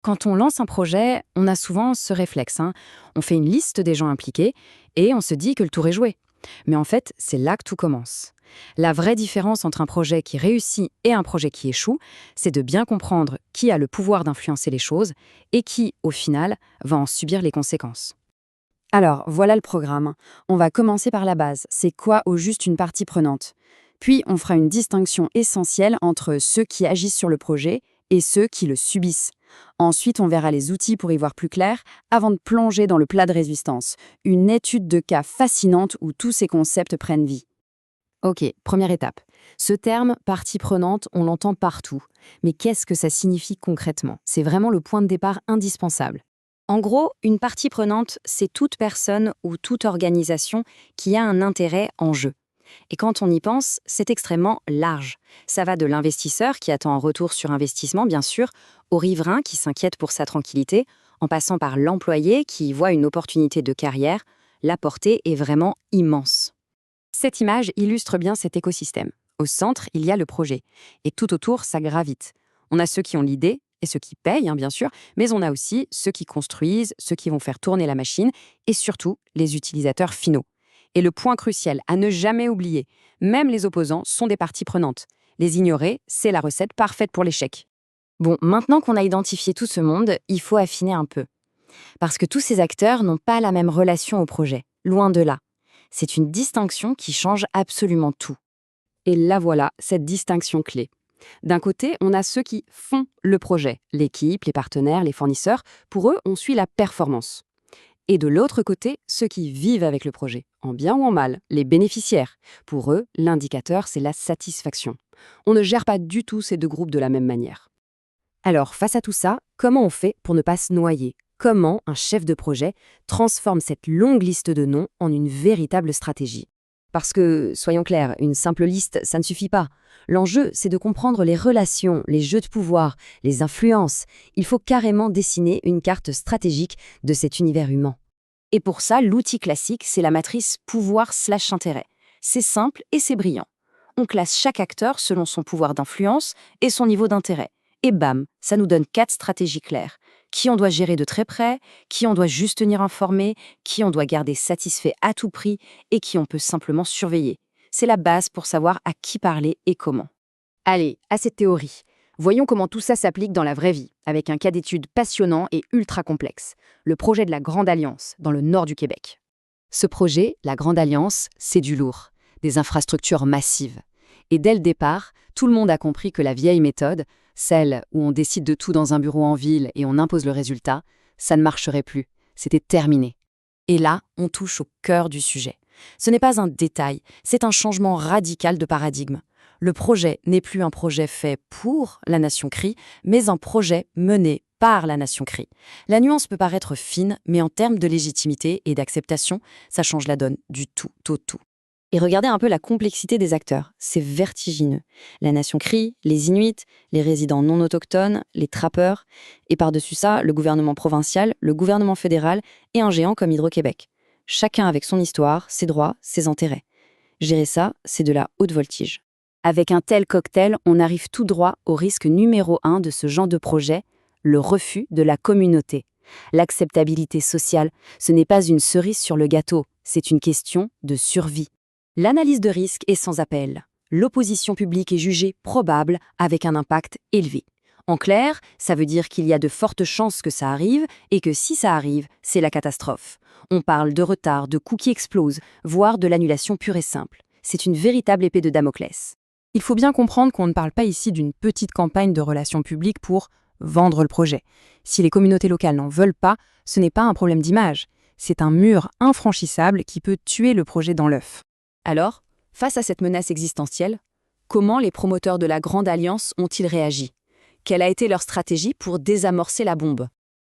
Quand on lance un projet, on a souvent ce réflexe. On fait une liste des gens impliqués et on se dit que le tour est joué. Mais en fait, c'est là que tout commence. La vraie différence entre un projet qui réussit et un projet qui échoue, c'est de bien comprendre qui a le pouvoir d'influencer les choses et qui, au final, va en subir les conséquences. Alors, voilà le programme. On va commencer par la base. C'est quoi au juste une partie prenante? Puis, on fera une distinction essentielle entre ceux qui agissent sur le projet et ceux qui le subissent. Ensuite, on verra les outils pour y voir plus clair avant de plonger dans le plat de résistance. Une étude de cas fascinante où tous ces concepts prennent vie. Ok, première étape. Ce terme partie prenante, on l'entend partout. Mais qu'est-ce que ça signifie concrètement? C'est vraiment le point de départ indispensable. En gros, une partie prenante, c'est toute personne ou toute organisation qui a un intérêt en jeu. Et quand on y pense, c'est extrêmement large. Ça va de l'investisseur qui attend un retour sur investissement, bien sûr, au riverain qui s'inquiète pour sa tranquillité, en passant par l'employé qui y voit une opportunité de carrière. La portée est vraiment immense. Cette image illustre bien cet écosystème. Au centre, il y a le projet. Et tout autour, ça gravite. On a ceux qui ont l'idée et ceux qui payent, bien sûr, mais on a aussi ceux qui construisent, ceux qui vont faire tourner la machine et surtout les utilisateurs finaux. Et le point crucial à ne jamais oublier, même les opposants sont des parties prenantes. Les ignorer, c'est la recette parfaite pour l'échec. Bon, maintenant qu'on a identifié tout ce monde, il faut affiner un peu. Parce que tous ces acteurs n'ont pas la même relation au projet. Loin de là. C'est une distinction qui change absolument tout. Et là voilà, cette distinction clé. D'un côté, on a ceux qui font le projet, l'équipe, les partenaires, les fournisseurs. Pour eux, on suit la performance. Et de l'autre côté, ceux qui vivent avec le projet, en bien ou en mal, les bénéficiaires. Pour eux, l'indicateur, c'est la satisfaction. On ne gère pas du tout ces deux groupes de la même manière. Alors, face à tout ça, comment on fait pour ne pas se noyer? Comment un chef de projet transforme cette longue liste de noms en une véritable stratégie? Parce que, soyons clairs, une simple liste, ça ne suffit pas. L'enjeu, c'est de comprendre les relations, les jeux de pouvoir, les influences. Il faut carrément dessiner une carte stratégique de cet univers humain. Et pour ça, l'outil classique, c'est la matrice pouvoir/intérêt. C'est simple et c'est brillant. On classe chaque acteur selon son pouvoir d'influence et son niveau d'intérêt. Et bam, ça nous donne 4 stratégies claires. Qui on doit gérer de très près, qui on doit juste tenir informé, qui on doit garder satisfait à tout prix et qui on peut simplement surveiller. C'est la base pour savoir à qui parler et comment. Allez, à cette théorie. Voyons comment tout ça s'applique dans la vraie vie, avec un cas d'étude passionnant et ultra complexe. Le projet de la Grande Alliance, dans le nord du Québec. Ce projet, la Grande Alliance, c'est du lourd, des infrastructures massives. Et dès le départ, tout le monde a compris que la vieille méthode, celle où on décide de tout dans un bureau en ville et on impose le résultat, ça ne marcherait plus. C'était terminé. Et là, on touche au cœur du sujet. Ce n'est pas un détail, c'est un changement radical de paradigme. Le projet n'est plus un projet fait pour la Nation CRI, mais un projet mené par la Nation CRI. La nuance peut paraître fine, mais en termes de légitimité et d'acceptation, ça change la donne du tout au tout. Et regardez un peu la complexité des acteurs, c'est vertigineux. La Nation CRI, les Inuits, les résidents non autochtones, les trappeurs, et par-dessus ça, le gouvernement provincial, le gouvernement fédéral et un géant comme Hydro-Québec. Chacun avec son histoire, ses droits, ses intérêts. Gérer ça, c'est de la haute voltige. Avec un tel cocktail, on arrive tout droit au risque numéro 1 de ce genre de projet, le refus de la communauté. L'acceptabilité sociale, ce n'est pas une cerise sur le gâteau, c'est une question de survie. L'analyse de risque est sans appel. L'opposition publique est jugée probable avec un impact élevé. En clair, ça veut dire qu'il y a de fortes chances que ça arrive et que si ça arrive, c'est la catastrophe. On parle de retard, de coûts qui explosent, voire de l'annulation pure et simple. C'est une véritable épée de Damoclès. Il faut bien comprendre qu'on ne parle pas ici d'une petite campagne de relations publiques pour vendre le projet. Si les communautés locales n'en veulent pas, ce n'est pas un problème d'image. C'est un mur infranchissable qui peut tuer le projet dans l'œuf. Alors, face à cette menace existentielle, comment les promoteurs de la Grande Alliance ont-ils réagi? Quelle a été leur stratégie pour désamorcer la bombe?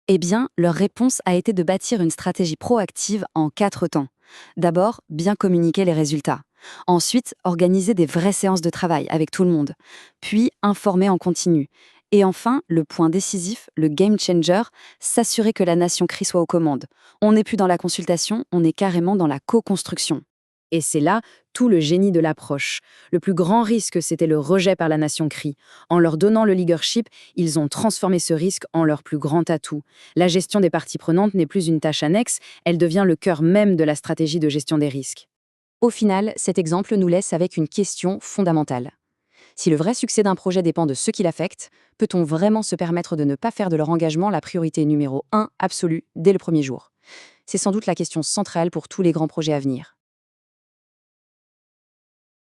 Eh bien, leur réponse a été de bâtir une stratégie proactive en 4 temps. D'abord, bien communiquer les résultats. Ensuite, organiser des vraies séances de travail avec tout le monde. Puis, informer en continu. Et enfin, le point décisif, le game changer, s'assurer que la Nation CRI soit aux commandes. On n'est plus dans la consultation, on est carrément dans la co-construction. Et c'est là tout le génie de l'approche. Le plus grand risque, c'était le rejet par la nation CRI. En leur donnant le leadership, ils ont transformé ce risque en leur plus grand atout. La gestion des parties prenantes n'est plus une tâche annexe, elle devient le cœur même de la stratégie de gestion des risques. Au final, cet exemple nous laisse avec une question fondamentale. Si le vrai succès d'un projet dépend de ceux qui l'affectent, peut-on vraiment se permettre de ne pas faire de leur engagement la priorité numéro 1 absolue dès le premier jour? C'est sans doute la question centrale pour tous les grands projets à venir.